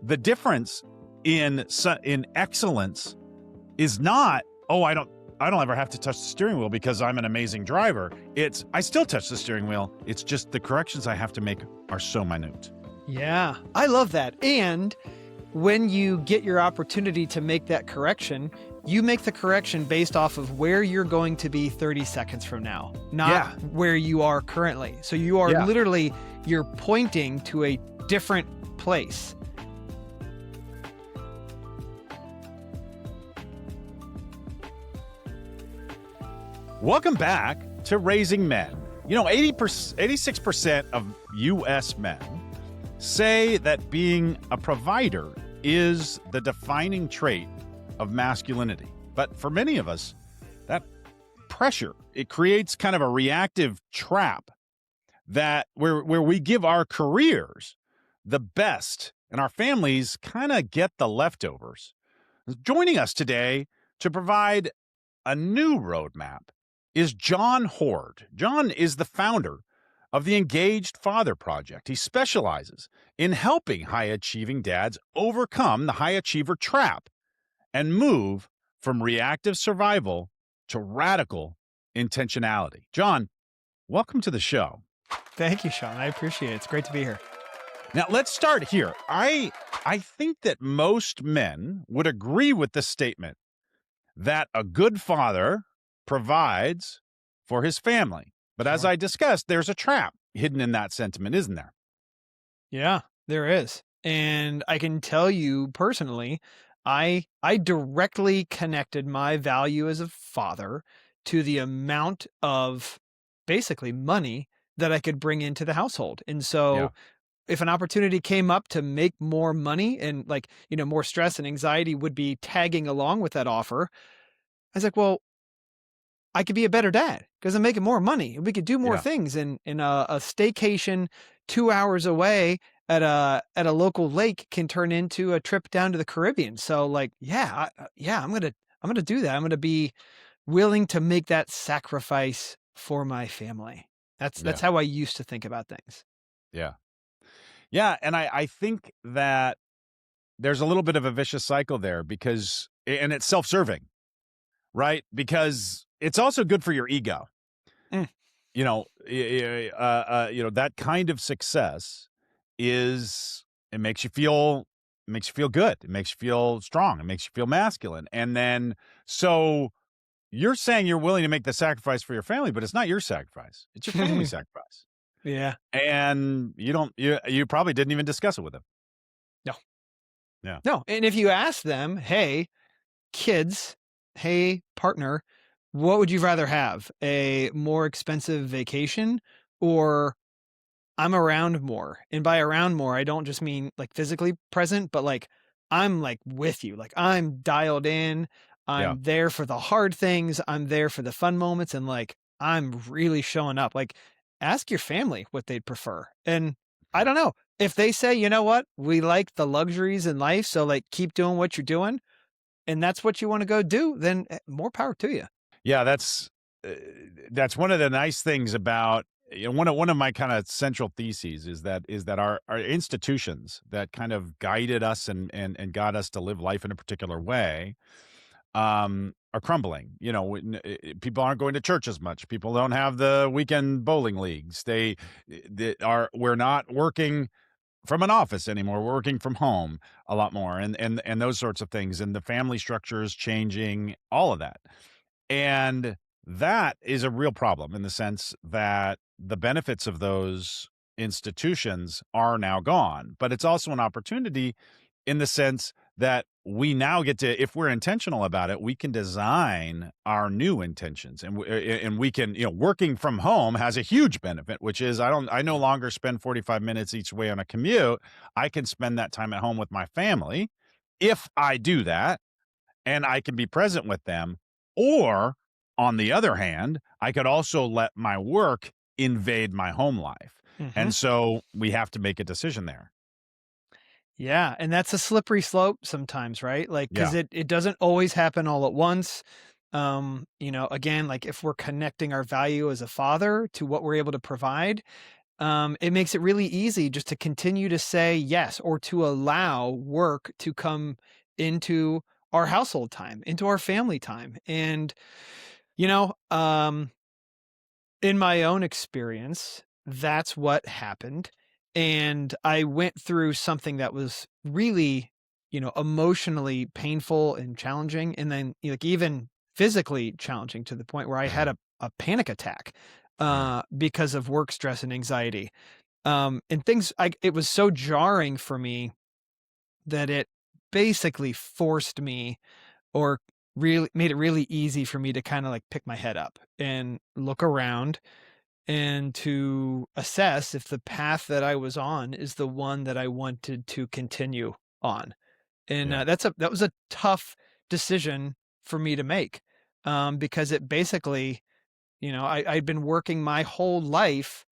the difference in excellence is not, oh, I don't ever have to touch the steering wheel because I'm an amazing driver. It's, I still touch the steering wheel. It's just the corrections I have to make are so minute. Yeah, I love that. And when you get your opportunity to make that correction, you make the correction based off of where you're going to be 30 seconds from now, not where you are currently. So you are literally, you're pointing to a different place. Welcome back to Raising Men. You know, 86% of U.S. men say that being a provider is the defining trait of masculinity. But for many of us, that pressure, it creates kind of a reactive trap that where we give our careers the best and our families kind of get the leftovers. Joining us today to provide a new roadmap is Jon Hord. Jon is the founder of the Engaged Father Project. He specializes in helping high-achieving dads overcome the high-achiever trap and move from reactive survival to radical intentionality. Jon, welcome to the show. Thank you, Sean. I appreciate it. It's great to be here. Now, let's start here. I think that most men would agree with the statement that a good father provides for his family. But as I discussed, there's a trap hidden in that sentiment, isn't there? Yeah, there is. And I can tell you personally, I directly connected my value as a father to the amount of basically money that I could bring into the household. And so if an opportunity came up to make more money and more stress and anxiety would be tagging along with that offer, I was like, well, I could be a better dad because I'm making more money. We could do more things in a staycation 2 hours away at a local lake can turn into a trip down to the Caribbean. So I'm going to do that. I'm going to be willing to make that sacrifice for my family. That's how I used to think about things. Yeah. Yeah. And I think that there's a little bit of a vicious cycle there and it's self-serving, right? Because it's also good for your ego. That kind of success it makes you feel good. It makes you feel strong. It makes you feel masculine. And then, so you're saying you're willing to make the sacrifice for your family, but it's not your sacrifice. It's your family's sacrifice. Yeah. And you probably didn't even discuss it with them. No. Yeah. No. And if you ask them, hey, kids, hey, partner, what would you rather have? A more expensive vacation or I'm around more? And by around more, I don't just mean like physically present, but I'm with you. I'm dialed in. I'm there for the hard things. I'm there for the fun moments. And I'm really showing up. Ask your family what they'd prefer. And I don't know if they say, you know what, we like the luxuries in life. So keep doing what you're doing. And that's what you want to go do. Then more power to you. Yeah, that's one of the nice things about one of my kind of central theses is that our institutions that kind of guided us and got us to live life in a particular way are crumbling. People aren't going to church as much. People don't have the weekend bowling leagues. We're not working from an office anymore. We're working from home a lot more, and those sorts of things. And the family structure is changing. All of that. And that is a real problem in the sense that the benefits of those institutions are now gone. But it's also an opportunity in the sense that we now get to, if we're intentional about it, we can design our new intentions. And we can, working from home has a huge benefit, which is I no longer spend 45 minutes each way on a commute. I can spend that time at home with my family if I do that, and I can be present with them. Or, on the other hand, I could also let my work invade my home life. Mm-hmm. And so we have to make a decision there. Yeah. And that's a slippery slope sometimes, right? Because it doesn't always happen all at once. Again, if we're connecting our value as a father to what we're able to provide, it makes it really easy just to continue to say yes or to allow work to come into our household time, into our family time. And, you know, in my own experience, that's what happened. And I went through something that was really, emotionally painful and challenging. And then like even physically challenging to the point where I had Mhm. a panic attack Mm. because of work stress and anxiety. And things it was so jarring for me that it basically forced me or really made it really easy for me to kind of like pick my head up and look around and to assess if the path that I was on is the one that I wanted to continue on. And Yeah. that was a tough decision for me to make because it basically, I'd been working my whole life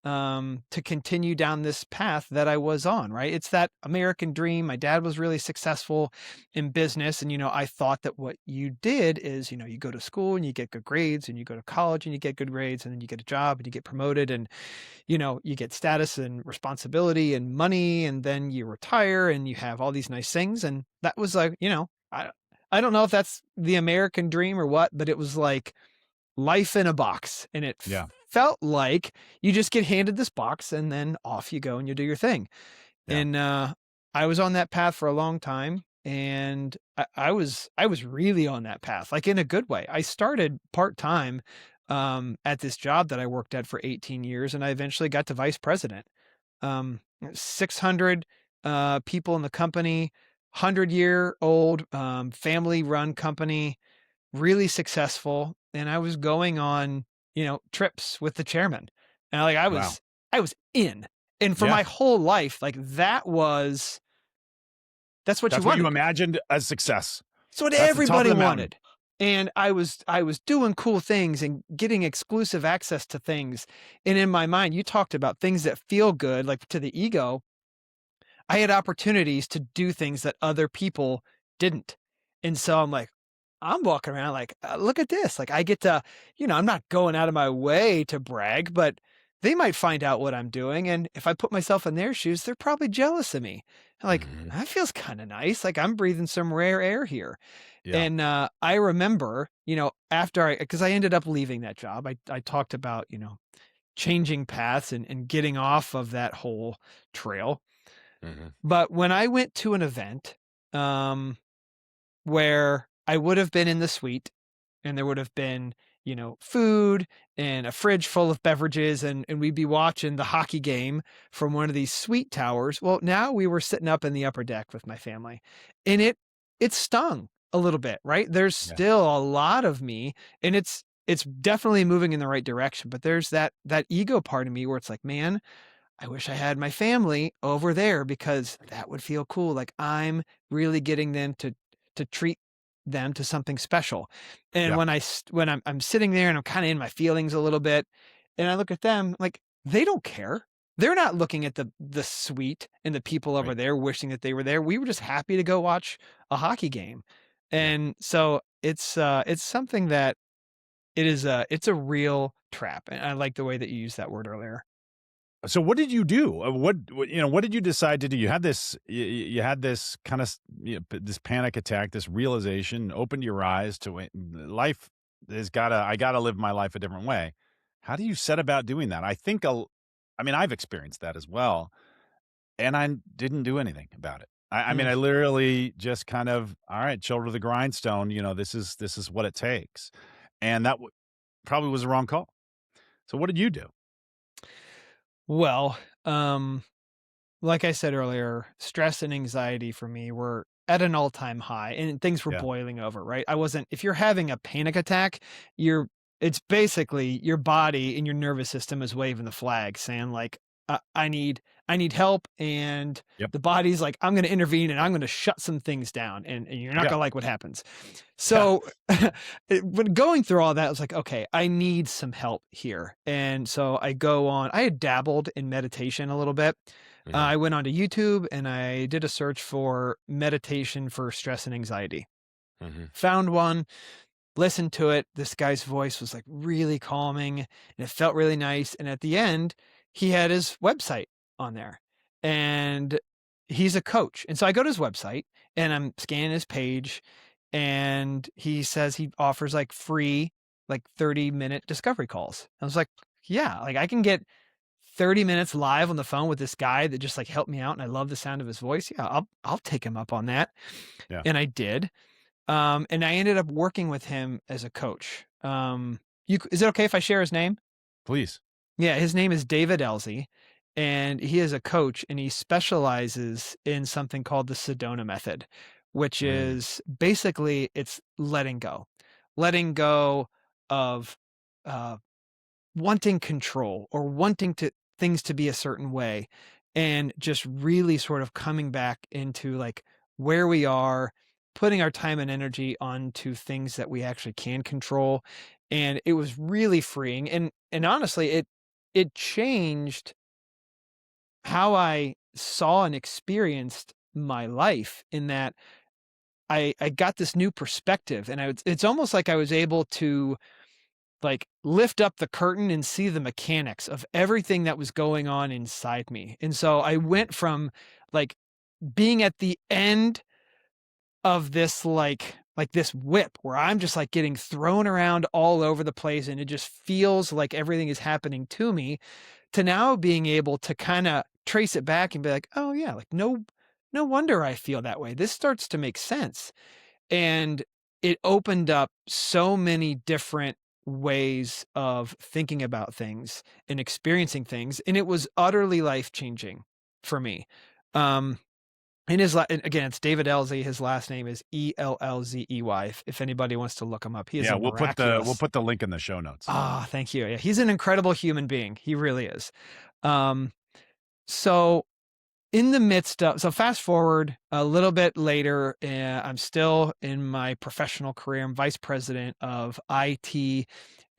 to continue down this path that I was on, right? It's that American dream. My dad was really successful in business. And, I thought that what you did is, you go to school and you get good grades and you go to college and you get good grades and then you get a job and you get promoted and, you get status and responsibility and money and then you retire and you have all these nice things. And that was like, I don't know if that's the American dream or what, but it was like, life in a box, and it Yeah. felt like you just get handed this box and then off you go and you do your thing. Yeah. And I was on that path for a long time, and I was really on that path, like in a good way. I started part time at this job that I worked at for 18 years, and I eventually got to vice president. 600 people in the company, 100-year-old family run company, really successful, and I was going on, trips with the chairman. And like Wow. I was in. And for Yeah. my whole life, like that's what you That's what you wanted. imagined as success. It's what That's the top of everybody the mountain. wanted. And I was doing cool things and getting exclusive access to things. And in my mind, you talked about things that feel good, like to the ego. I had opportunities to do things that other people didn't. And so I'm like, I'm walking around like, look at this. Like I get to, I'm not going out of my way to brag, but they might find out what I'm doing. And if I put myself in their shoes, they're probably jealous of me. I'm like, Mhm. that feels kind of nice. Like I'm breathing some rare air here. Yeah. And I remember, because I ended up leaving that job, I talked about, changing paths and getting off of that whole trail. Mhm. But when I went to an event, where I would have been in the suite and there would have been, food and a fridge full of beverages and we'd be watching the hockey game from one of these suite towers. Well, now we were sitting up in the upper deck with my family and it stung a little bit, right? There's Yeah. still a lot of me and it's definitely moving in the right direction, but there's that ego part of me where it's like, man, I wish I had my family over there because that would feel cool. Like I'm really getting them to treat them to something special. And Yeah. when I'm sitting there and I'm kind of in my feelings a little bit, and I look at them like they don't care. They're not looking at the suite and the people over Right. there wishing that they were there. We were just happy to go watch a hockey game. Yeah. And so it's something that it's a real trap. And I like the way that you used that word earlier. So what did you do? What did you decide to do? You had you had this kind of, this panic attack, this realization, opened your eyes to it. Life I gotta live my life a different way. How do you set about doing that? I mean, I've experienced that as well, and I didn't do anything about it. I mean, Mm. I literally just kind of, all right, shoulder to the grindstone. This is what it takes, and probably was the wrong call. So what did you do? Well, like I said earlier, stress and anxiety for me were at an all-time high and things were Yeah. boiling over, right? If you're having a panic attack, it's basically your body and your nervous system is waving the flag saying like, I need help. And Yep. the body's like, I'm going to intervene and I'm going to shut some things down and you're not Yeah. going to like what happens. Yeah. So when going through all that, I was like, okay, I need some help here. And so I had dabbled in meditation a little bit. Mhm. I went onto YouTube and I did a search for meditation for stress and anxiety. Mhm. Found one, listened to it. This guy's voice was like really calming and it felt really nice. And at the end, he had his website on there, and he's a coach. And so I go to his website and I'm scanning his page, and he says he offers like free, like 30-minute discovery calls. I was like, yeah, like I can get 30 minutes live on the phone with this guy that just like helped me out. And I love the sound of his voice. Yeah, I'll take him up on that. Yeah. And I did. And I ended up working with him as a coach. Is it okay if I share his name? Please. Yeah, his name is David Elsie, and he is a coach, and he specializes in something called the Sedona method, which Mm. is basically it's letting go of uh, wanting control or wanting to things to be a certain way, and just really sort of coming back into like where we are, putting our time and energy onto things that we actually can control. And it was really freeing, and honestly it changed how I saw and experienced my life, in that I got this new perspective, and it's almost like I was able to like lift up the curtain and see the mechanics of everything that was going on inside me. And so I went from like being at the end of this like this whip where I'm just like getting thrown around all over the place, and it just feels like everything is happening to me, to now being able to kind of trace it back and be like, oh yeah, like no wonder I feel that way. This starts to make sense. And it opened up so many different ways of thinking about things and experiencing things, and it was utterly life-changing for me. Um, and and again, it's David Elzey. His last name is Ellzey. If anybody wants to look him up, he is Yeah, a we'll miraculous. put the link in the show notes. Ah, thank you. Yeah, he's an incredible human being. He really is. Um, so in the midst of so fast forward a little bit later, I'm still in my professional career. I'm vice president of IT,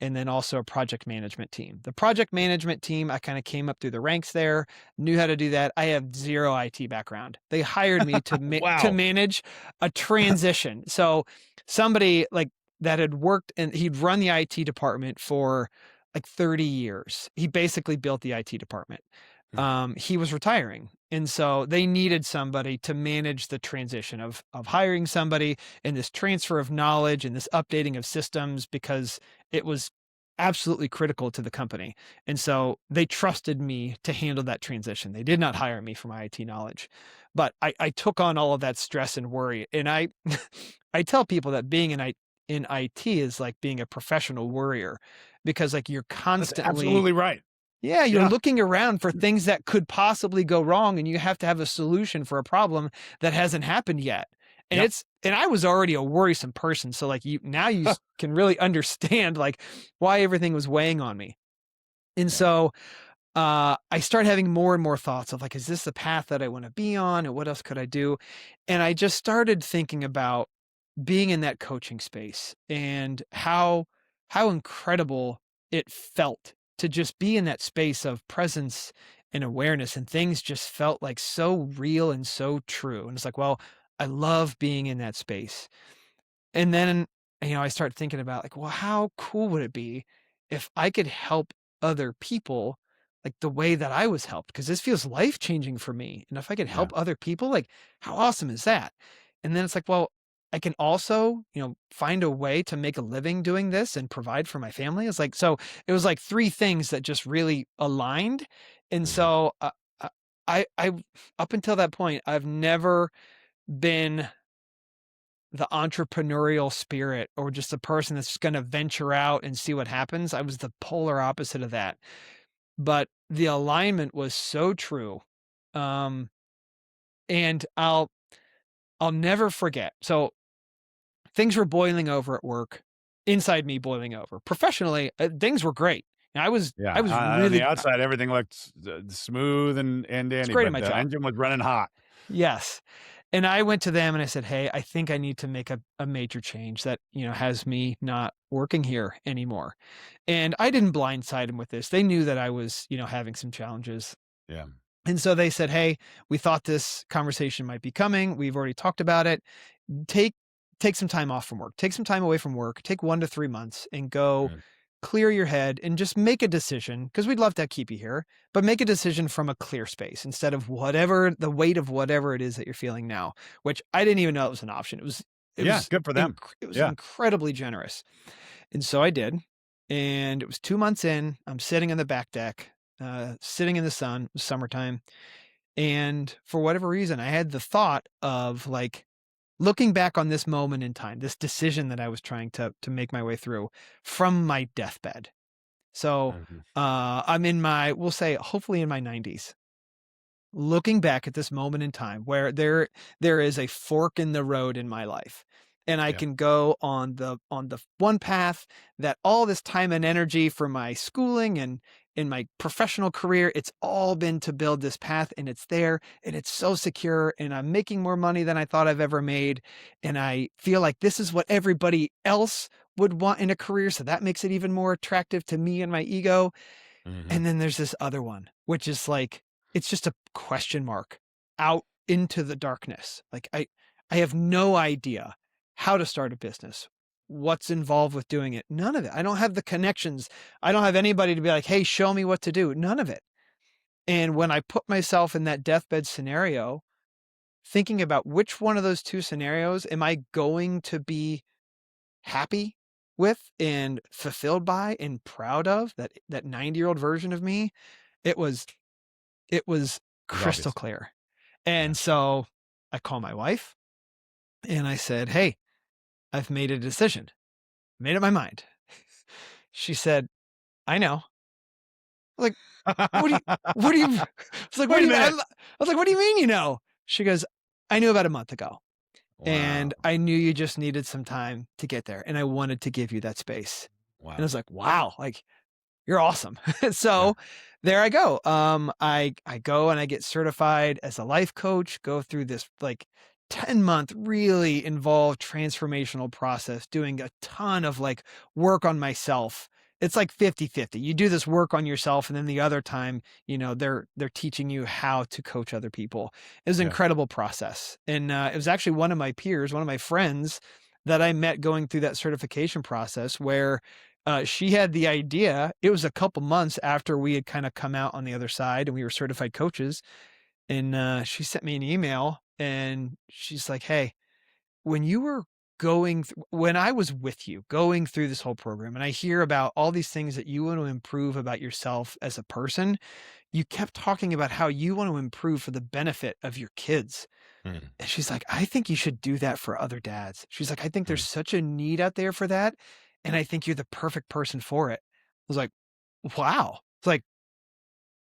and then also a project management team. The project management team, I kind of came up through the ranks there, knew how to do that. I have zero IT background. They hired me to Wow. manage a transition. So somebody like that had worked and he'd run the IT department for like 30 years. He basically built the IT department. He was retiring. And so they needed somebody to manage the transition of hiring somebody, and this transfer of knowledge and this updating of systems, because it was absolutely critical to the company. And so they trusted me to handle that transition. They did not hire me for my IT knowledge, but I took on all of that stress and worry. And I, I tell people that being in IT is like being a professional worrier, because like you're That's constantly, absolutely right. yeah, you're Yeah. looking around for things that could possibly go wrong, and you have to have a solution for a problem that hasn't happened yet. And Yep. and I was already a worrisome person, so like can really understand like why everything was weighing on me. And Yeah. so I start having more and more thoughts of like, is this the path that I want to be on, and what else could I do? And I just started thinking about being in that coaching space, and how incredible it felt to just be in that space of presence and awareness, and things just felt like so real and so true. And it's like, well, I love being in that space. And then, I start thinking about like, well, how cool would it be if I could help other people like the way that I was helped? Because this feels life changing for me. And if I could Yeah. help other people, like how awesome is that? And then it's like, well, I can also, find a way to make a living doing this and provide for my family. It's like, so it was like three things that just really aligned. And Mhm. so I up until that point, I've never been the entrepreneurial spirit or just a person that's going to venture out and see what happens. I was the polar opposite of that. But the alignment was so true. Um, and I'll never forget. So things were boiling over at work, inside me boiling over. Professionally, things were great. And Yeah. I was On the really outside, everything looked smooth and was dandy, great at but my the job. engine was running hot. Yes. And I went to them and I said, "Hey, I think I need to make a major change that, has me not working here anymore." And I didn't blindside them with this. They knew that I was, having some challenges. Yeah. And so they said, "Hey, we thought this conversation might be coming. We've already talked about it. Take take some time off from work. Take some time away from work. Take 1 to 3 months and go Mm. clear your head and just make a decision because we'd love to keep you here, but make a decision from a clear space instead of whatever the weight of whatever it is that you're feeling now, which I didn't even know it was an option. Yeah, good for them. It was Yeah. incredibly generous. And so I did. And it was 2 months in, I'm sitting on the back deck, sitting in the sun, it was summertime, and for whatever reason, I had the thought of, like, looking back on this moment in time, this decision that I was trying to make my way through from my deathbed. So, Mhm. I'm in my we'll say, hopefully in my 90s, looking back at this moment in time where there is a fork in the road in my life, and I Yep. can go on the one path that all this time and energy for my schooling and in my professional career, it's all been to build this path, and it's there, and it's so secure, and I'm making more money than I thought I've ever made, and I feel like this is what everybody else would want in a career, so that makes it even more attractive to me and my ego. Mhm. And then there's this other one, which is like, it's just a question mark out into the darkness. Like I have no idea how to start a business, what's involved with doing it. None of it. I don't have the connections. I don't have anybody to be like, hey, show me what to do. None of it. And when I put myself in that deathbed scenario, thinking about which one of those two scenarios am I going to be happy with and fulfilled by and proud of, that 90-year-old version of me, it was it was It's crystal obvious. clear. Yeah. And so I called my wife and I said, "Hey, I've made a decision. Made up my mind." She said, "I know." I'm like, what do you I was like, "What Wait do a you" minute. I was like, "What do you mean you know?" She goes, "I knew about a month ago, Wow. and I knew you just needed some time to get there, and I wanted to give you that space." And I Wow. was like, "Wow, like, you're awesome." Yeah. So there I go. I go and I get certified as a life coach, go through this like 10-month really involved transformational process, doing a ton of like work on myself. It's like 50-50. You do this work on yourself, and then the other time, they're teaching you how to coach other people. It was an Yeah. incredible process. And it was actually one of my peers, one of my friends that I met going through that certification process where she had the idea. It was a couple months after we had kind of come out on the other side and we were certified coaches. And she sent me an email and she's like, "Hey, when you were when I was with you going through this whole program and I hear about all these things that you want to improve about yourself as a person, you kept talking about how you want to improve for the benefit of your kids." Mhm. And she's like, "I think you should do that for other dads." She's like, "I think there's Mhm. such a need out there for that, and I think you're the perfect person for it." I was like, "Wow." It's like,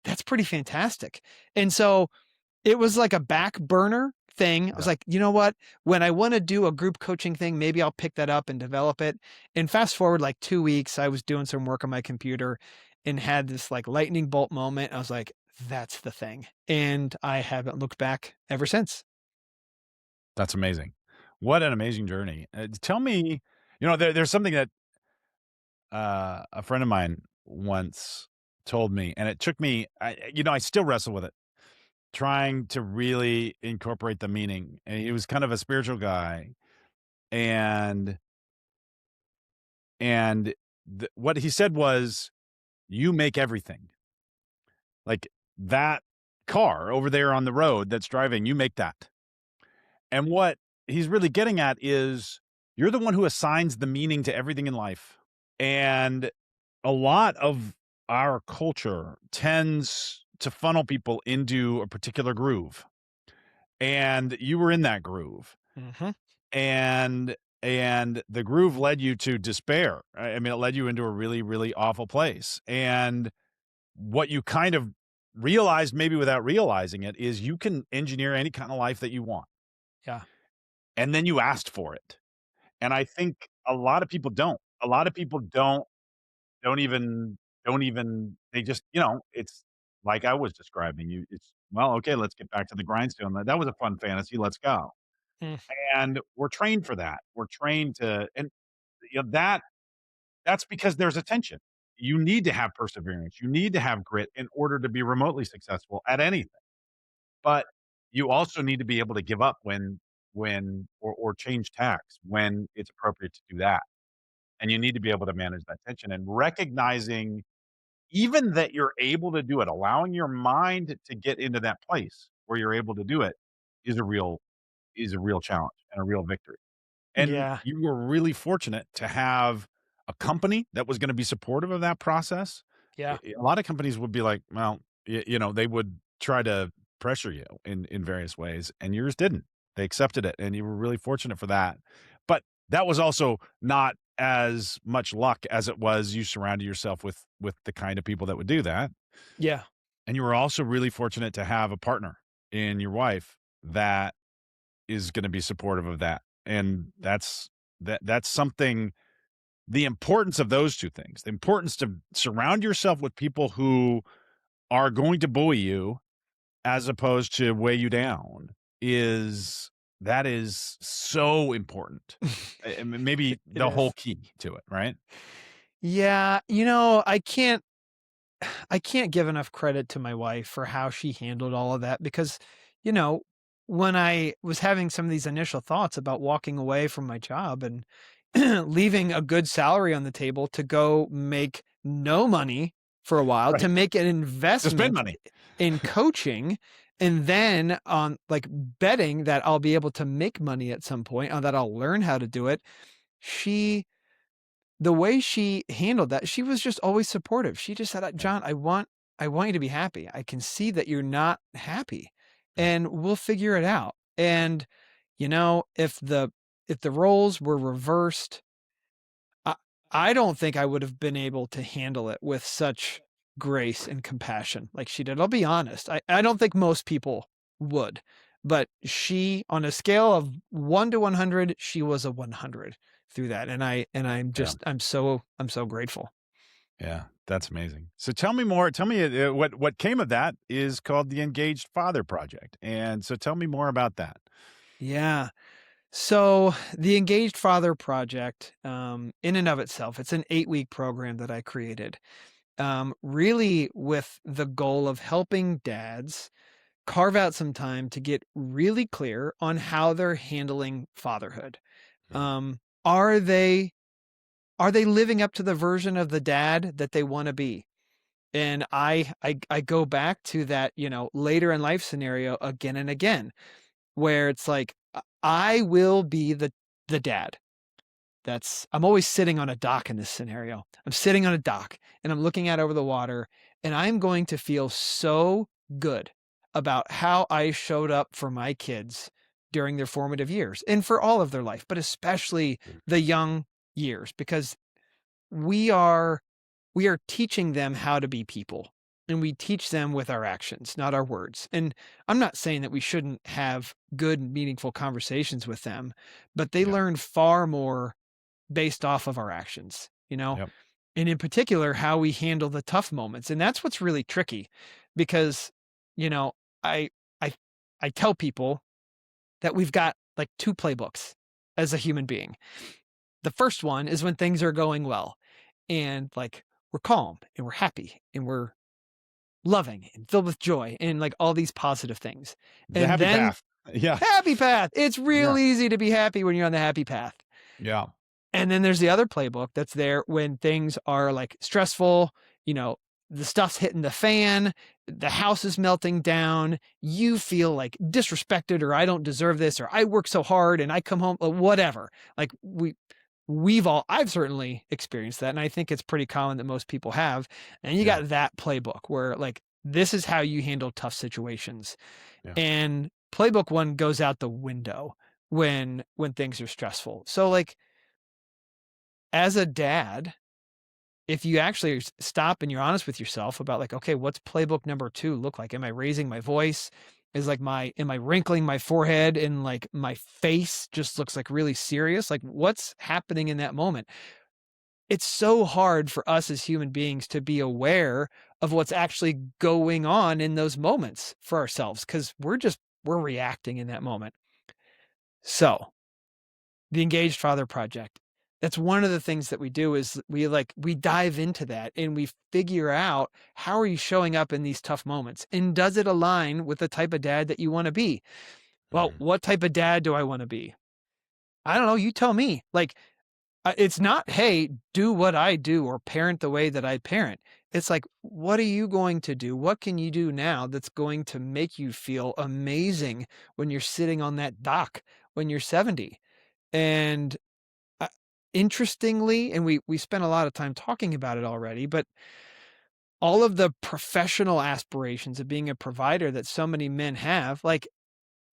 "That's pretty fantastic." And so, it was like a back burner thing. I was Yeah. like, "You know what? When I wanna do a group coaching thing, maybe I'll pick that up and develop it." And fast forward like 2 weeks, I was doing some work on my computer and had this, like, lightning bolt moment. I was like, "That's the thing." And I haven't looked back ever since. That's amazing. What an amazing journey. Tell me, there's something that a friend of mine once told me, and it took me, I still wrestle with it, trying to really incorporate the meaning. And he was kind of a spiritual guy, and what he said was, "You make everything. Like that car over there on the road that's driving, you make that." And what he's really getting at is you're the one who assigns the meaning to everything in life. And a lot of our culture tends to funnel people into a particular groove. And you were in that groove. Mhm. And the groove led you to despair. I mean, it led you into a really, really awful place. And what you kind of realized, maybe without realizing it, is you can engineer any kind of life that you want. Yeah. And then you asked for it. And I think a lot of people don't. A lot of people don't even they just, it's like I was describing you. It's, well, okay, let's get back to the grindstone. That was a fun fantasy. Let's go. Mm. And we're trained for that. We're trained to, and that's because there's a tension. You need to have perseverance. You need to have grit in order to be remotely successful at anything. But you also need to be able to give up when or change tacks when it's appropriate to do that. and you need to be able to manage that tension and recognizing even that you're able to do it, allowing your mind to get into that place where you're able to do it is a real challenge and a real victory. And Yeah. you were really fortunate to have a company that was gonna be supportive of that process. Yeah. A lot of companies would be like, well, they would try to pressure you in various ways, and yours didn't. They accepted it, and you were really fortunate for that. But that was also not as much luck as it was you surrounded yourself with the kind of people that would do that, Yeah. and you were also really fortunate to have a partner in your wife that is gonna be supportive of that, and that's something the importance of those 2 things, the importance to surround yourself with people who are going to bully you as opposed to weigh you down is so important. Maybe It the whole is. key to it, right? Yeah, I can't give enough credit to my wife for how she handled all of that because, you know, when I was having some of these initial thoughts about walking away from my job and leaving a good salary on the table to go make no money for a while, to Right. make an To spend investment money. in coaching, and then on like betting that I'll be able to make money at some point, or that I'll learn how to do it. She The way she handled that, she was just always supportive. She just said, Yeah, "John, I want you to be happy. I can see that you're not happy, yeah, and we'll figure it out." And, if the roles were reversed, I I don't think I would have been able to handle it with such grace and compassion like she did. I'll be honest. I don't think most people would. But she, on a scale of 1 to 100, she was a 100 through that. And yeah, I'm so grateful. yeah, that's amazing. So tell me more, tell me, what came of that is called the Engaged Father Project, and so tell me more about that. Yeah. So the Engaged Father Project, in and of itself, it's an 8-week program that I created, really with the goal of helping dads carve out some time to get really clear on how they're handling fatherhood. Mhm. Um, are they are they living up to the version of the dad that they want to be? And I go back to that, later in life scenario again and again, where it's like I will be the dad. I'm always sitting on a dock in this scenario. I'm sitting on a dock and I'm looking out over the water, and I'm going to feel so good about how I showed up for my kids during their formative years and for all of their life, but especially the young years, because we are we are teaching them how to be people, and we teach them with our actions, not our words. And I'm not saying that we shouldn't have good, meaningful conversations with them, but they Yeah, learn far more based off of our actions, yep, and in particular, how we handle the tough moments. And that's what's really tricky because, you know, I, I, I tell people that we've got like two playbooks as a human being. The first one is when things are going well and like we're calm and we're happy and we're loving and filled with joy and like all these positive things. the And happy then path. Yeah, happy path. It's yeah, real easy to be happy when you're on the happy path. yeah, And then there's the other playbook that's there when things are like stressful, you know, the stuff's hitting the fan, the house is melting down, you feel like disrespected, or I don't deserve this, or I work so hard and I come home, whatever. Like I've certainly experienced that. And I think it's pretty common that most people have. And you yeah, got that playbook where like, this is how you handle tough situations. yeah, And playbook one goes out the window when things are stressful. So like, as a dad, if you actually stop and you're honest with yourself about like, okay, what's playbook number 2 look like? Am I raising my voice? Am I wrinkling my forehead and like my face just looks like really serious? Like what's happening in that moment? It's so hard for us as human beings to be aware of what's actually going on in those moments for ourselves because we're reacting in that moment. So the Engaged Father Project. That's one of the things that we do is we dive into that and we figure out how are you showing up in these tough moments? And does it align with the type of dad that you want to be? Well, mhm. what type of dad do I want to be? I don't know, you tell me. Like It's not, "Hey, do what I do or parent the way that I parent." It's like, "What are you going to do? What can you do now that's going to make you feel amazing when you're sitting on that dock when you're 70?" And, uh, interestingly, and we spent a lot of time talking about it already, but all of the professional aspirations of being a provider that so many men have, like,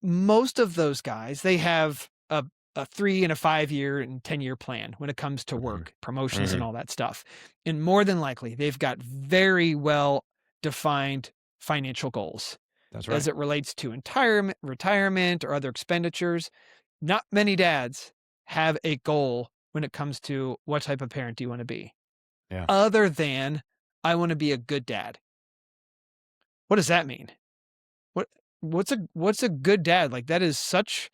most of those guys, they have a 3 and a 5-year and 10-year plan when it comes to Mhm. work, promotions, and Mhm. all that stuff. And more than likely, they've got very well defined financial goals That's as right. it relates to retirement or other expenditures. Not many dads have a goal when it comes to what type of parent do you want to be, Yeah. other than I want to be a good dad. What does that mean? What what's a good dad? Like that is such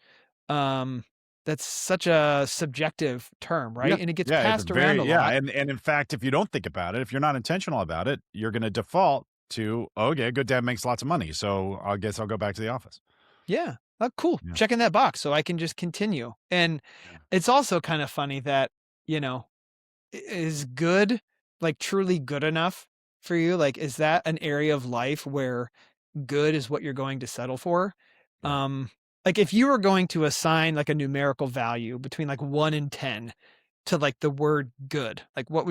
um that's such a subjective term, Yeah. right? And it gets Yeah, it's passed around very a yeah, lot. and in fact, if you don't think about it, if you're not intentional about it, you're gonna default to, "Okay, good dad makes lots of money, so I guess I'll go back to the office." Yeah. Oh, cool. Yeah. Checking that box so I can just continue. And Yeah. it's also kind of funny that, you know, is good like truly good enough for you? Like, is that an area of life where good is what you're going to settle for? Yeah. Like if you were going to assign like a numerical value between like 1 and 10 to like the word good, like what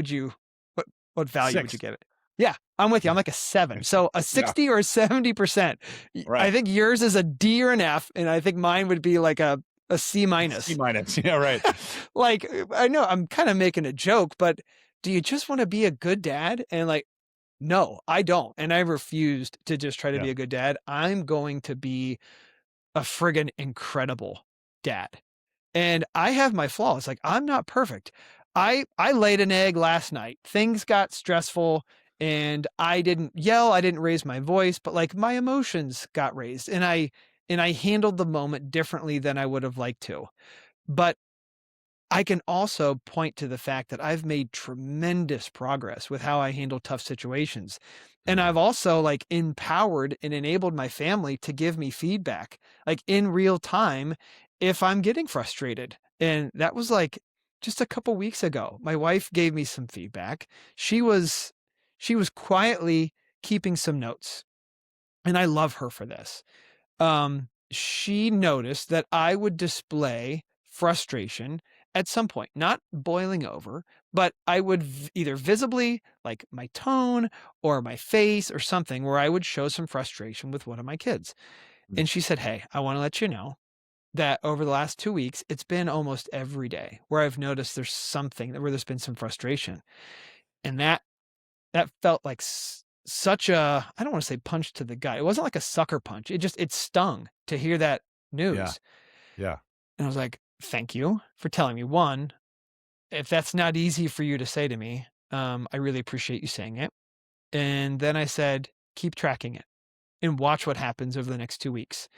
what value would you 6. give it? Yeah, I'm with you. I'm Yeah. like a 7. So a Yeah. 60 or a 70%. I Right. think yours is a D or an F, and I think mine would be like a C C minus. minus. Yeah, right. Like I know I'm kind of making a joke, but do you just want to be a good dad? And like, no, I don't. And I refused to just try to Yeah. be a good dad. I'm going to be a friggin' incredible dad. And I have my flaws. Like I'm not perfect. I laid an egg last night. Things got stressful and I didn't yell, I didn't raise my voice, but like my emotions got raised and I handled the moment differently than I would have liked to. But I can also point to the fact that I've made tremendous progress with how I handle tough situations. And I've Mhm. also like empowered and enabled my family to give me feedback like in real time if I'm getting frustrated. And that was like just a couple weeks ago. My wife gave me some feedback. She was quietly keeping some notes. And I love her for this. She noticed that I would display frustration at some point, not boiling over, but I would either visibly, like my tone or my face or something, where I would show some frustration with one of my kids. Mm. And she said, "Hey, I want to let you know that over the last 2 weeks, it's been almost every day where I've noticed there's something where there's been some frustration." And that felt like such a I don't wanna say punch to the gut. It wasn't like a sucker punch. It stung to hear that Yeah. news. Yeah. And I was like, "Thank you for telling me." 1, if that's not easy for you to say to me, I really appreciate you saying it. And then I said, "Keep tracking it and watch what happens over the next 2 weeks."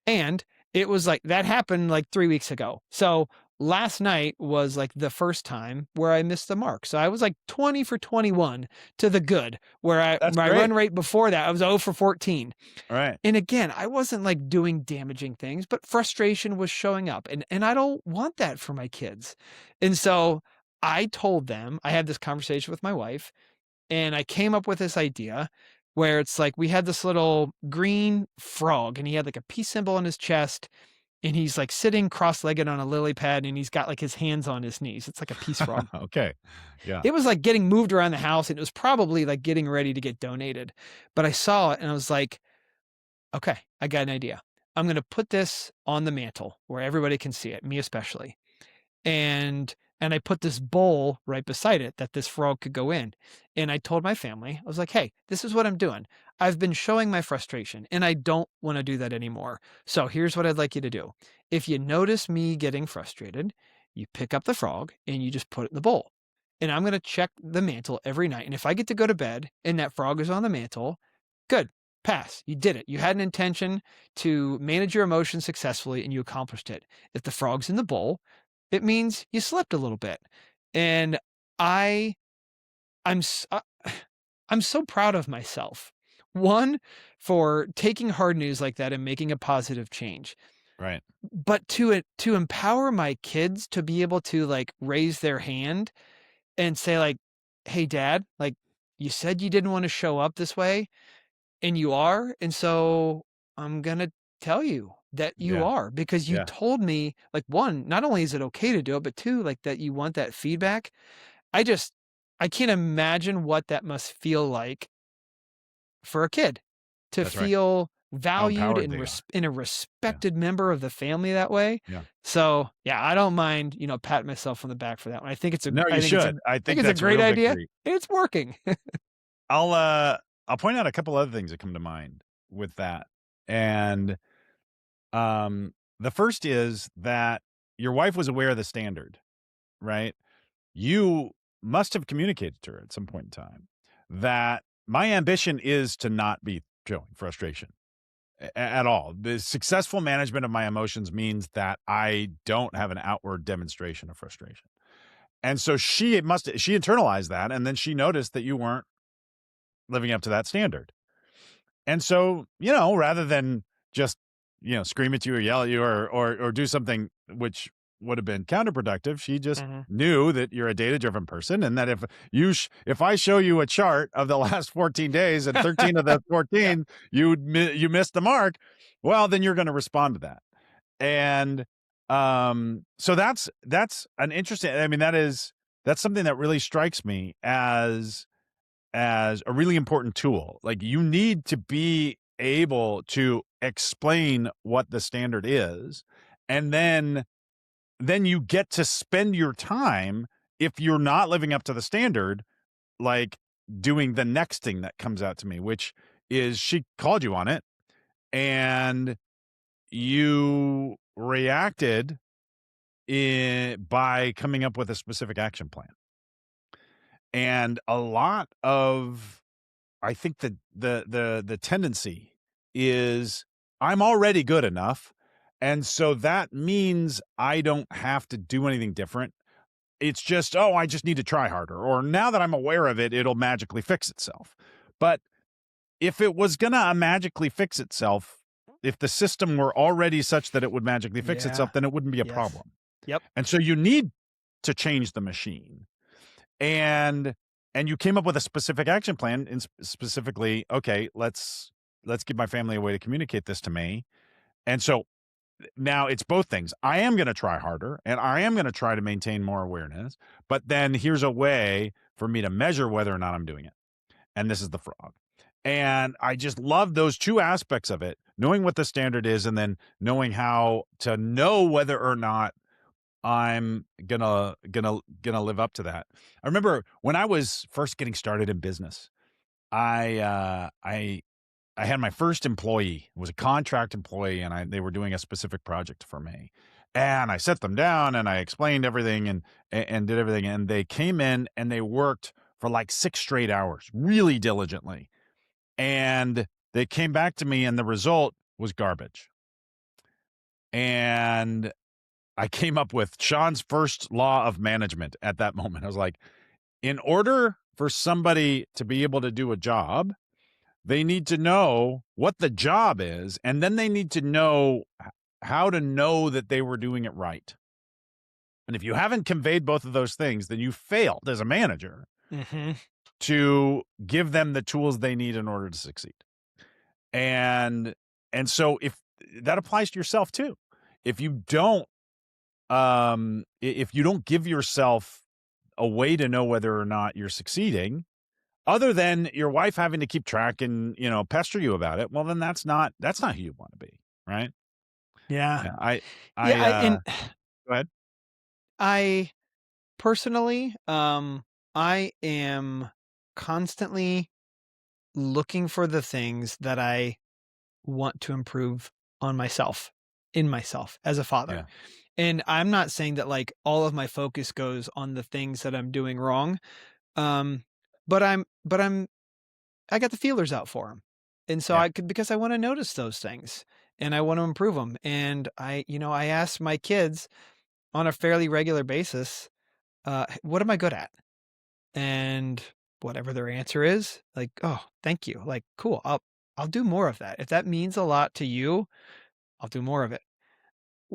And it was like that happened like 3 weeks ago. So last night was like the first time where I missed the mark. So I was like 20 for 21 to the good, where That's my great. run rate before that, I was 0 for 14. Right. And again, I wasn't like doing damaging things, but frustration was showing up. And I don't want that for my kids. And so I told them, I had this conversation with my wife and I came up with this idea where it's like we had this little green frog and he had like a peace symbol on his chest and he's like sitting cross-legged on a lily pad and he's got like his hands on his knees. It's like a peace frog. Okay. Yeah. It was like getting moved around the house and it was probably like getting ready to get donated. But I saw it and I was like, okay, I got an idea. I'm going to put this on the mantle where everybody can see it, me especially. And I put this bowl right beside it that this frog could go in. And I told my family, I was like, "Hey, this is what I'm doing. I've been showing my frustration and I don't want to do that anymore. So here's what I'd like you to do. If you notice me getting frustrated, you pick up the frog and you just put it in the bowl. And I'm going to check the mantle every night. And if I get to go to bed and that frog is on the mantle, good. Pass. You did it. You had an intention to manage your emotions successfully and you accomplished it. If the frog's in the bowl, it means you slept a little bit. And I I'm s I'm so proud of myself. 1, for taking hard news like that and making a positive change. Right. But to empower my kids to be able to, like, raise their hand and say, like, "Hey, dad, like, you said you didn't wanna show up this way, and you are, and so I'm gonna tell you that you Yeah. are because you Yeah. told me, like, 1, not only is it okay to do it, but 2, like, that you want that feedback." I just I can't imagine what that must feel like for a kid to That's right. feel How valued empowered and they are. a Yeah. respected member of the family that way. Yeah. So, yeah, I don't mind, patting myself on the back for that one. No, you should. I I think think it's a that's a great real idea, victory. and it's working. I'll, uh, I'll point out a couple other things that come to mind with that. And, the first is that your wife was aware of the standard, right? You must have communicated to her at some point in time that my ambition is to not be showing frustration at all. The successful management of my emotions means that I don't have an outward demonstration of frustration. And so she internalized that, and then she noticed that you weren't living up to that standard. And so, rather than just, scream at you or yell at you or do something which would have been counterproductive, she just Mhm. knew that you're a data-driven person and that if I show you a chart of the last 14 days and 13 of the Yeah. 14 you missed the mark, well, then you're going to respond to that. And so that's an interesting, I mean, that's something that really strikes me as a really important tool. Like, you need to be able to explain what the standard is, and then you get to spend your time, if you're not living up to the standard, like, doing the next thing that comes out to me, which is she called you on it, and you reacted by coming up with a specific action plan. And a lot of I think the tendency is I'm already good enough, and so that means I don't have to do anything different. It's just, "Oh, I just need to try harder," or, "Now that I'm aware of it, it'll magically fix itself." But if it was gonna magically fix itself, if the system were already such that it would magically fix Yeah. itself, then it wouldn't be a Yes. problem. Yep. And so you need to change the machine. And you came up with a specific action plan, and specifically, okay, let's give my family a way to communicate this to me. And so now it's both things. I am going to try harder and I am going to try to maintain more awareness, but then here's a way for me to measure whether or not I'm doing it. And this is the frog. And I just love those two aspects of it, knowing what the standard is and then knowing how to know whether or not I'm gonna live up to that. I remember when I was first getting started in business, I had my first employee. It was a contract employee, and they were doing a specific project for me. And I set them down and I explained everything and did everything. And they came in and they worked for like 6 straight hours, really diligently. And they came back to me and the result was garbage. And I came up with Sean's first law of management at that moment. I was like, in order for somebody to be able to do a job, they need to know what the job is, and then they need to know how to know that they were doing it right. And if you haven't conveyed both of those things, then you failed as a manager Mhm. to give them the tools they need in order to succeed. And so if that applies to yourself too. If you don't if you don't give yourself a way to know whether or not you're succeeding, other than your wife having to keep track and, pester you about it, well, then that's not who you want to be, right? Yeah. Yeah, Yeah, I, I and go ahead. I personally, I am constantly looking for the things that I want to improve on myself, in myself as a father. Yeah, And I'm not saying that like all of my focus goes on the things that I'm doing wrong. Um, but I got the feelers out for them. And so yeah, I could, because I want to notice those things and I want to improve them. And I ask my kids on a fairly regular basis, what am I good at? And whatever their answer is, like, "Oh, thank you." Like, "Cool, I'll do more of that. If that means a lot to you, I'll do more of it."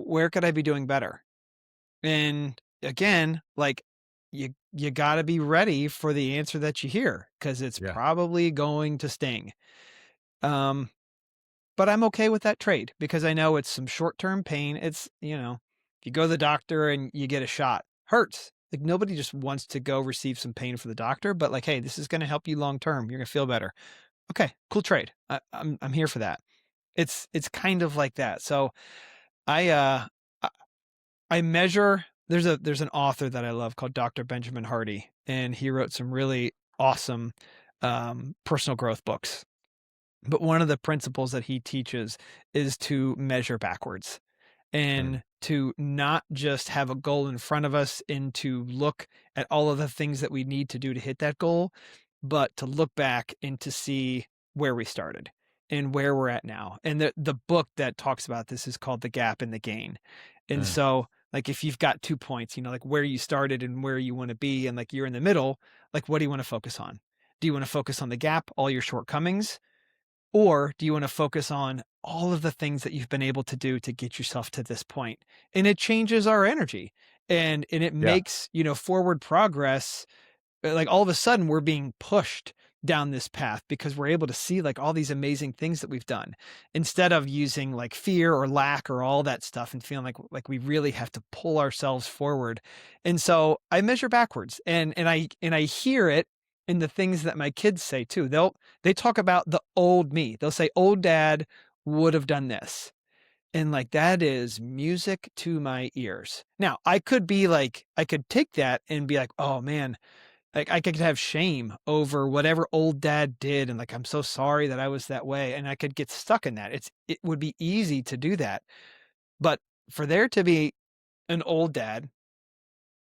where could I be doing better? And again, like you got to be ready for the answer that you hear because it's Yeah. probably going to sting. Um, but I'm okay with that trade because I know it's some short-term pain. It's, if you go to the doctor and you get a shot, hurts. Like nobody just wants to go receive some pain for the doctor, but like, hey, this is going to help you long term. You're gonna feel better. Okay, cool trade. I'm here for that. It's kind of like that. So I I I measure. There's an author that I love called Dr. Benjamin Hardy, and he wrote some really awesome personal growth books. But one of the principles that he teaches is to measure backwards Mm. and to not just have a goal in front of us and to look at all of the things that we need to do to hit that goal, but to look back and to see where we started and where we're at now. And the book that talks about this is called The Gap and the Gain. And Mm. so like if you've got 2 points, like where you started and where you want to be and like you're in the middle, like what do you want to focus on? Do you want to focus on the gap, all your shortcomings? Or do you want to focus on all of the things that you've been able to do to get yourself to this point? And it changes our energy and it Yeah. makes, forward progress. Like all of a sudden we're being pushed down this path because we're able to see like all these amazing things that we've done instead of using like fear or lack or all that stuff and feeling like we really have to pull ourselves forward. And so I measure backwards and I hear it in the things that my kids say too. They talk about the old me. They'll say old dad would have done this. And like that is music to my ears. Now, I could take that and be like, "Oh man, like, I could have shame over whatever old dad did, and, like, I'm so sorry that I was that way, and I could get stuck in that. It would be easy to do that, but for there to be an old dad,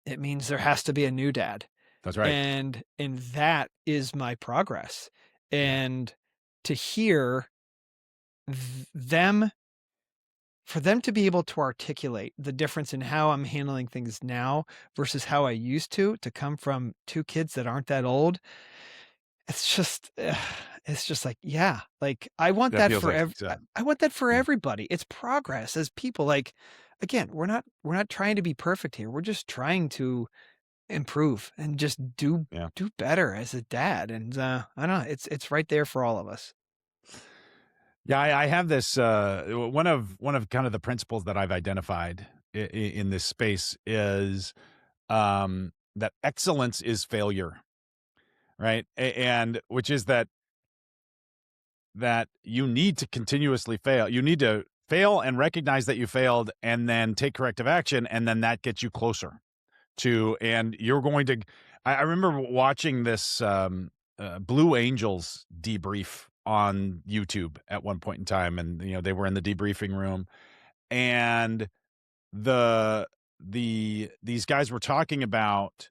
it means there has to be a new dad, That's right. and that is my progress, Yeah. and to hear them for them to be able to articulate the difference in how I'm handling things now versus how I used to come from 2 kids that aren't that old. It's just it's just like, yeah, like, I want That that feels for like ev I want that for yeah. everybody. It's progress as people, like, again, we're not trying to be perfect here. We're just trying to improve and just Yeah. do better as a dad, and, I don't know, it's right there for all of us. Yeah, I have this, one of kind of the principles that I've identified in this space is, that excellence is failure, right? And which is that you need to continuously fail. You need to fail and recognize that you failed and then take corrective action, and then that gets you closer to and you're going to I remember watching this, Blue Angels debrief on YouTube at one point in time, and, they were in the debriefing room, and these guys were talking about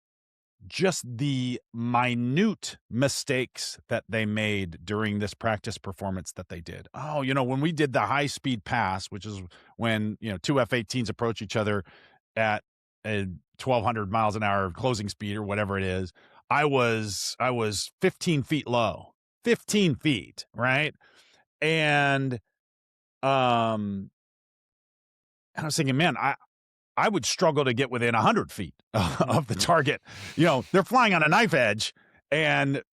just the minute mistakes that they made during this practice performance that they did. Oh, when we did the high speed pass, which is when, two F-18s approach each other at a 1,200 miles an hour closing speed or whatever it is, I was 15 feet low, 15 feet, right? And um, and I was thinking, man, I would struggle to get within 100 feet of the Mhm. target. They're flying on a knife edge and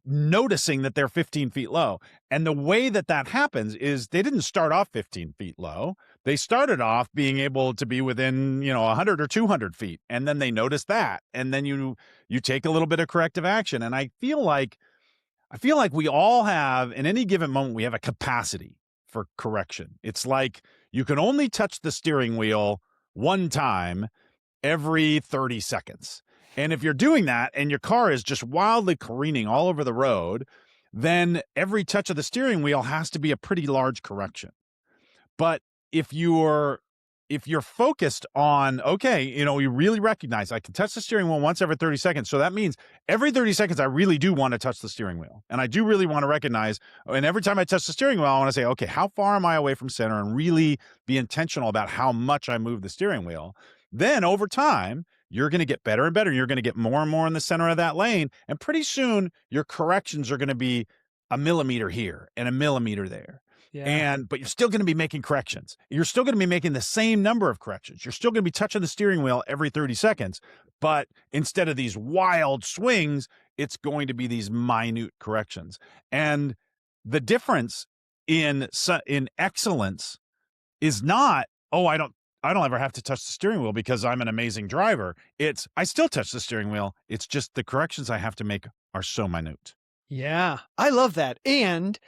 noticing that they're 15 feet low. And the way that that happens is they didn't start off 15 feet low. They started off being able to be within, 100 or 200 feet. And then they notice that. And then you take a little bit of corrective action. And I feel like we all have, in any given moment, we have a capacity for correction. It's like you can only touch the steering wheel one time every 30 seconds. And if you're doing that and your car is just wildly careening all over the road, then every touch of the steering wheel has to be a pretty large correction. But if you're focused on, okay, you really recognize I can touch the steering wheel once every 30 seconds. So that means every 30 seconds, I really do want to touch the steering wheel. And I do really want to recognize, and every time I touch the steering wheel, I want to say, okay, how far am I away from center and really be intentional about how much I move the steering wheel. Then over time, you're going to get better and better. You're going to get more and more in the center of that lane. And pretty soon your corrections are going to be a millimeter here and a millimeter there. Yeah. but you're still going to be making corrections. You're still going to be making the same number of corrections. You're still going to be touching the steering wheel every 30 seconds, but instead of these wild swings, it's going to be these minute corrections. And the difference in excellence is not, oh, I don't ever have to touch the steering wheel because I'm an amazing driver. It's I still touch the steering wheel. It's just the corrections I have to make are so minute. Yeah. I love that. And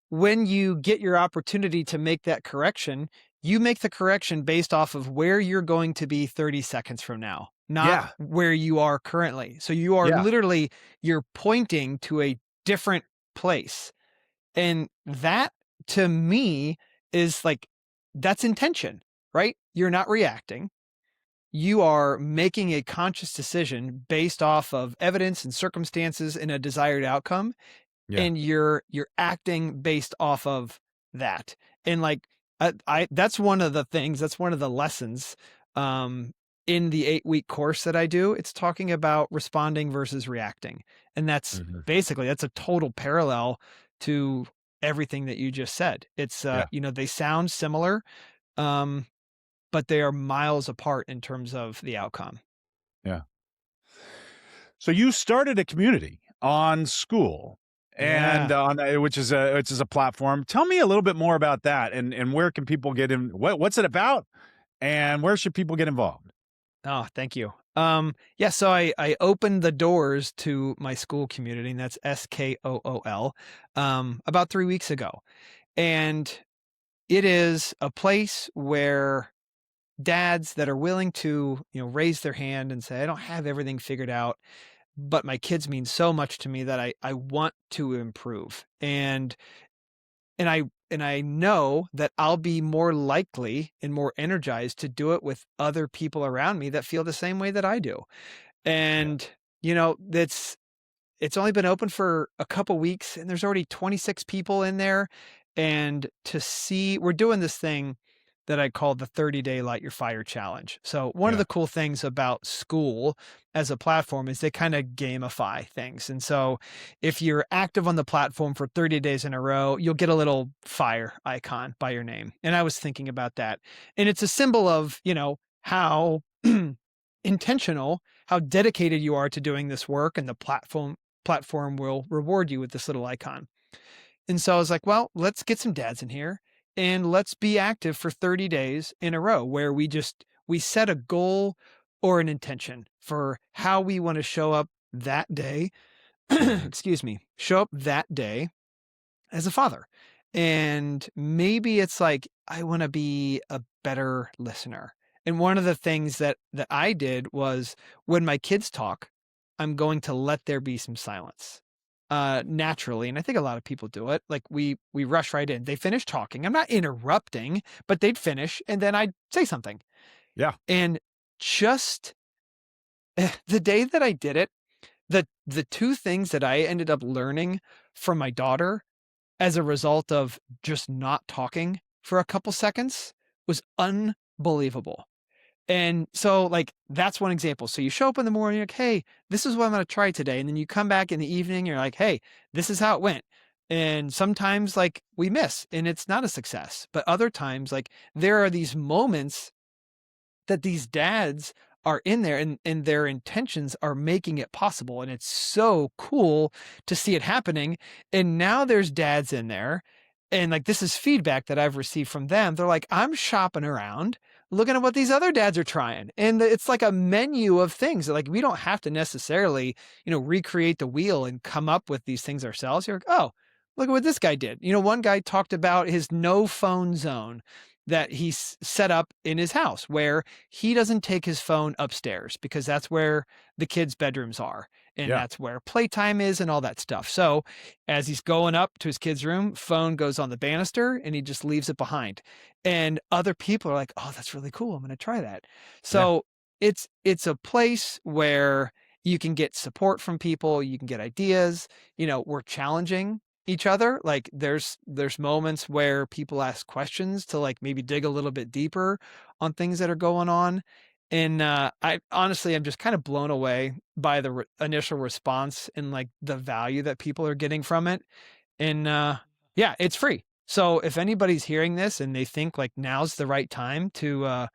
when you get your opportunity to make that correction, you make the correction based off of where you're going to be 30 seconds from now, not Yeah. where you are currently. So you are Yeah. literally, you're pointing to a different place. And that to me is like, that's intention, right? You're not reacting. You are making a conscious decision based off of evidence and circumstances and a desired outcome, Yeah. and you're acting based off of that. And like I that's one of the things, that's one of the lessons in the 8-week course that I do. It's talking about responding versus reacting. And that's Mhm. basically, that's a total parallel to everything that you just said. It's Yeah. they sound similar, um but they are miles apart in terms of the outcome. Yeah. So you started a community on School and Yeah. on which is a platform. Tell me a little bit more about that and where can people get in what's it about and where should people get involved? Oh, thank you. Yeah, so I opened the doors to my School community, and that's SKOOL, about 3 weeks ago. And it is a place where dads that are willing to, raise their hand and say, I don't have everything figured out, but my kids mean so much to me that I want to improve. And I know that I'll be more likely and more energized to do it with other people around me that feel the same way that I do. Yeah. And, it's only been open for a couple weeks and there's already 26 people in there. And to see, we're doing this thing that I call the 30-day Light Your Fire challenge. So one of Yeah. the cool things about School as a platform is they kind of gamify things. And so if you're active on the platform for 30 days in a row, you'll get a little fire icon by your name. And I was thinking about that. And it's a symbol of, how intentional, how dedicated you are to doing this work, and the platform will reward you with this little icon. And so I was like, well, let's get some dads in here and let's be active for 30 days in a row where we set a goal or an intention for how we want to show up that day. Mhm. Excuse me. Show up that day as a father. And maybe it's like, I want to be a better listener. And one of the things that I did was, when my kids talk, I'm going to let there be some silence. Naturally. And I think a lot of people do it. Like we rush right in. They finish talking. I'm not interrupting, but they'd finish and then I'd say something. Yeah. And just the day that I did it, the two things that I ended up learning from my daughter as a result of just not talking for a couple seconds was unbelievable. And so, like, that's one example. So you show up in the morning, you're like, hey, this is what I'm going to try today. And then you come back in the evening, you're like, hey, this is how it went. And sometimes, like, we miss and it's not a success. But other times, like, there are these moments that these dads are in there, and their intentions are making it possible. And it's so cool to see it happening. And now there's dads in there. And like, this is feedback that I've received from them. They're like, I'm shopping around, looking at what these other dads are trying. And it's like a menu of things that, like, we don't have to necessarily, recreate the wheel and come up with these things ourselves. You're like, oh, look at what this guy did. One guy talked about his no phone zone that he's set up in his house, where he doesn't take his phone upstairs because that's where the kids' bedrooms are. And Yeah. that's where playtime is and all that stuff. So as he's going up to his kid's room, phone goes on the banister and he just leaves it behind. And other people are like, oh, that's really cool. I'm going to try that. Yeah. So it's a place where you can get support from people, you can get ideas. We're challenging each other. Like, there's moments where people ask questions to, like, maybe dig a little bit deeper on things that are going on. And I honestly, I'm just kind of blown away by the initial response and, like, the value that people are getting from it. And yeah, it's free. So if anybody's hearing this and they think like now's the right time to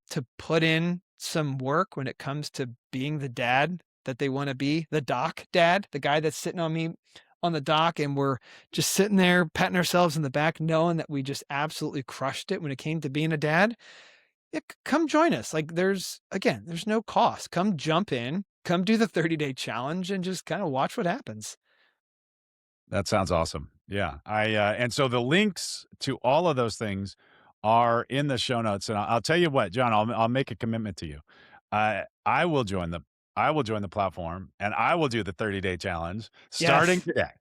to put in some work when it comes to being the dad that they want to be, the doc dad, the guy that's sitting on me on the dock and we're just sitting there patting ourselves in the back knowing that we just absolutely crushed it when it came to being a dad. Yeah, come join us. Like there's no cost. Come jump in, come do the 30-day challenge and just kind of watch what happens. That sounds awesome. Yeah. And so the links to all of those things are in the show notes. And I'll tell you what, John, I'll make a commitment to you. I will join the platform and I will do the 30-day challenge starting Yes. today.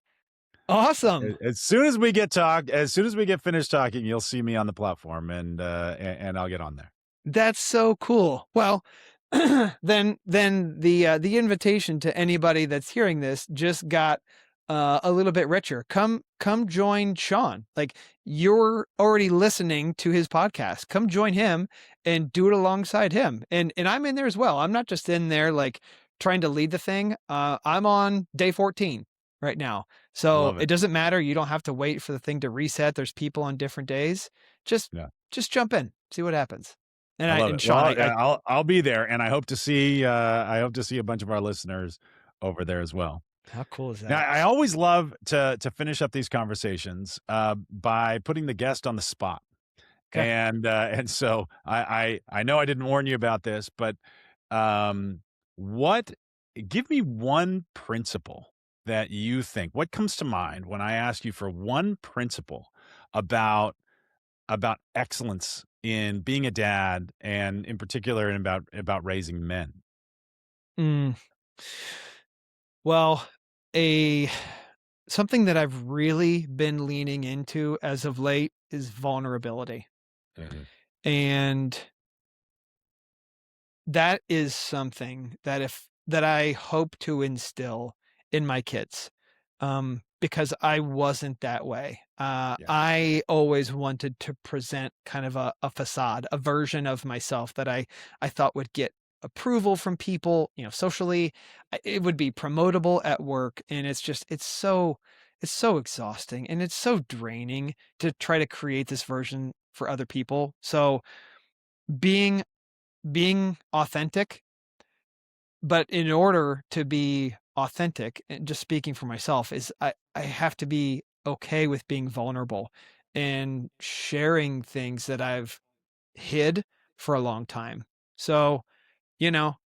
Awesome. As soon as we get finished talking, you'll see me on the platform and I'll get on there. That's so cool. Well, then the invitation to anybody that's hearing this just got a little bit richer. Come join Sean. Like you're already listening to his podcast. Come join him and do it alongside him. And I'm in there as well. I'm not just in there like trying to lead the thing. I'm on day 14 right now. So Love it it. doesn't matter. You don't have to wait for the thing to reset. There's people on different days. Just Yeah. just jump in, see what happens. And I I love and it. Sean, Well, I I'll be there and I hope to see a bunch of our listeners over there as well. how cool is Now, that? I always love to finish up these conversations, by putting the guest on the spot, Okay. and so I know I didn't warn you about this, but, um, what give me one principle that you think what comes to mind when I ask you for one principle about excellence in being a dad, and in particular, and about raising men? Mm, well, a something that I've really been leaning into as of late is vulnerability. Mhm. And that is something that I hope to instill in my kids, because I wasn't that way. Yeah, I always wanted to present kind of a facade, a version of myself that I thought would get approval from people, socially. It would be promotable at work, and it's so exhausting and it's so draining to try to create this version for other people. So being authentic, but in order to be authentic, and just speaking for myself, is I have to be okay with being vulnerable and sharing things that I've hid for a long time. So,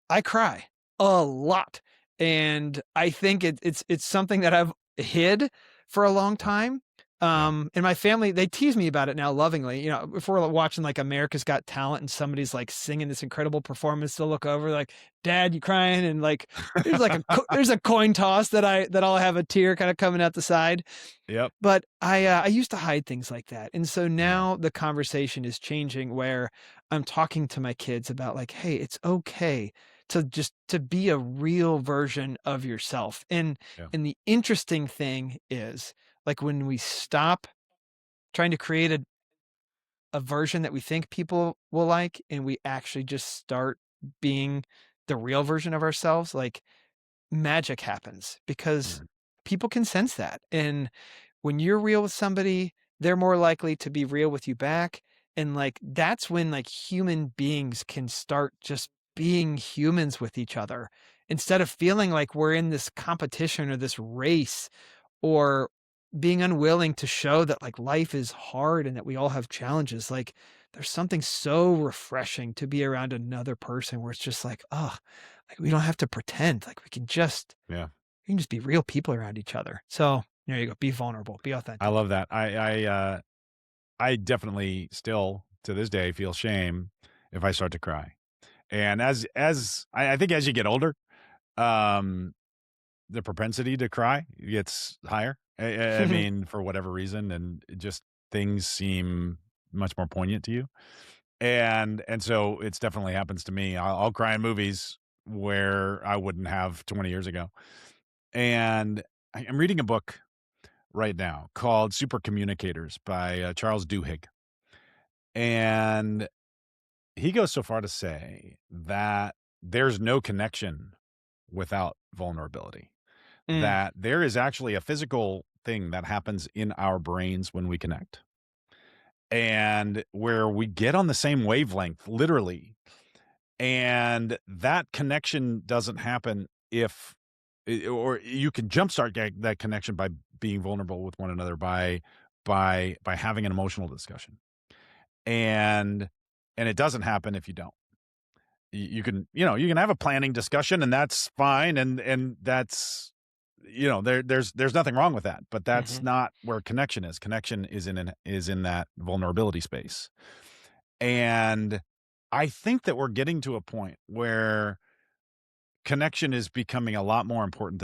I cry a lot, and I think it's something that I've hid for a long yeah, time. yeah. And my family, they tease me about it now lovingly. If we're watching like America's Got Talent and somebody's like singing this incredible performance, they'll look over like, "Dad, you crying?" And like, there's a coin toss that I'll have a tear kind of coming out the side. Yep. But I used to hide things like that, and so Yeah, now the conversation is changing where I'm talking to my kids about like, "Hey, it's okay to just to be a real version of yourself." yeah. And the interesting thing is, like, when we stop trying to create a version that we think people will like, and we actually just start being the real version of ourselves, like, magic happens because Mhm. people can sense that. And when you're real with somebody, they're more likely to be real with you back. And like that's when like human beings can start just being humans with each other instead of feeling like we're in this competition or this race or being unwilling to show that like life is hard and that we all have challenges. Like there's something so refreshing to be around another person where it's just like, oh, like we don't have to pretend. Like Yeah. we can just be real people around each other. So there you go. Be vulnerable, be I authentic. love that. I definitely still, to this day, feel shame if I start to cry. And I think as you get older, um, the propensity to cry gets higher. I mean, for whatever reason, and it just things seem much more poignant to you. And so it's definitely happens to me. I'll cry in movies where I wouldn't have 20 years ago. And I'm reading a book right now called Super Communicators by Charles Duhigg. And he goes so far to say that there's no connection without vulnerability, Mm, that there is actually a physical thing that happens in our brains when we connect, and where we get on the same wavelength, literally. And that connection doesn't happen if, or you can jumpstart that connection by being vulnerable with one another, by having an emotional discussion, and it doesn't happen if you don't. You can, you can have a planning discussion, and that's fine, and that's, there's nothing wrong with that, but that's Mhm. not where connection is. Connection is in that vulnerability space. And I think that we're getting to a point where connection is becoming a lot more important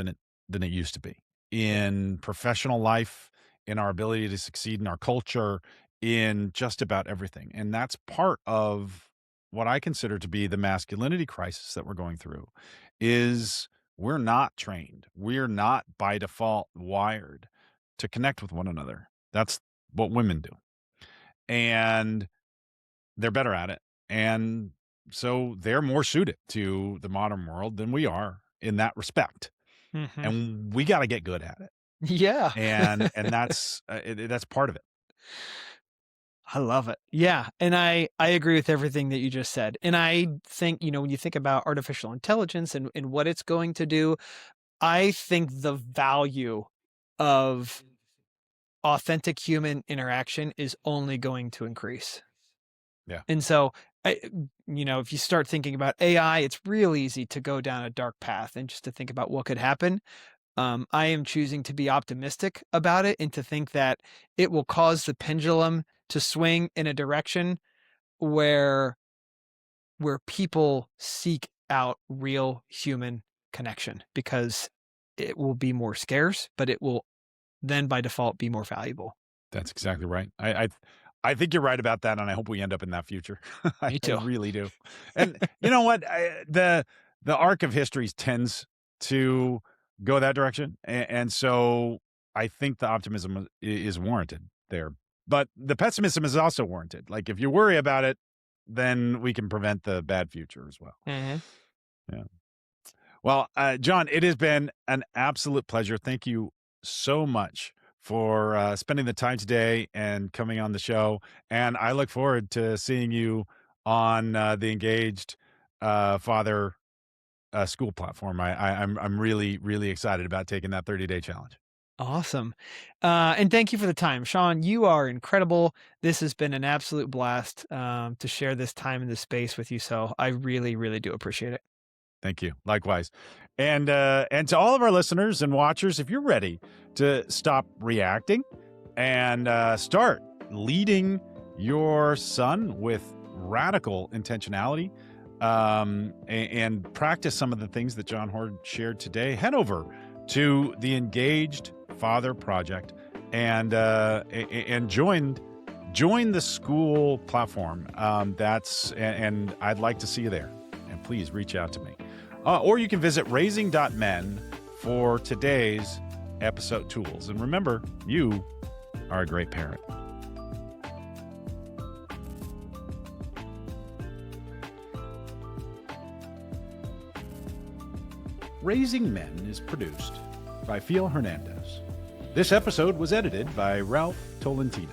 than it used to be in professional life, in our ability to succeed in our culture, in just about everything. And that's part of what I consider to be the masculinity crisis that we're going through. Is we're not trained. We're not by default wired to connect with one another. That's what women do. And they're better at it, and so they're more suited to the modern world than we are in that respect, Mhm. and we gotta get good at it, Yeah. and that's part of it. I love it. Yeah, and I agree with everything that you just said. And I think, when you think about artificial intelligence and what it's going to do, I think the value of authentic human interaction is only going to increase. Yeah, And so, if you start thinking about AI, it's real easy to go down a dark path and just to think about what could happen. I am choosing to be optimistic about it and to think that it will cause the pendulum to swing in a direction where people seek out real human connection, because it will be more scarce, but it will then by default be more valuable. that's exactly right. I think you're right about that, and I hope we end up in that future. Me I too. really do. And you know what? The arc of history tends to go that direction, and so I think the optimism is warranted there, but the pessimism is also warranted. Like, if you worry about it, then we can prevent the bad future as well. Mhm. Yeah. Well, John, it has been an absolute pleasure. Thank you so much for spending the time today and coming on the show. And I look forward to seeing you on the Engaged Father school platform. I'm really, really excited about taking that 30-day challenge. Awesome. And thank you for the time. Sean, you are incredible. This has been an absolute blast to share this time in this space with you. So I really, really do appreciate it. Thank you. Likewise. And to all of our listeners and watchers, if you're ready to stop reacting and start leading your son with radical intentionality, and practice some of the things that Jon Hord shared today, head over to the Engaged Father Project and join the school platform. And I'd like to see you there. And please reach out to me. Or you can visit raising.men for today's episode tools. And remember, you are a great parent. Raising Men is produced by Phil Hernandez. This episode was edited by Ralph Tolentino.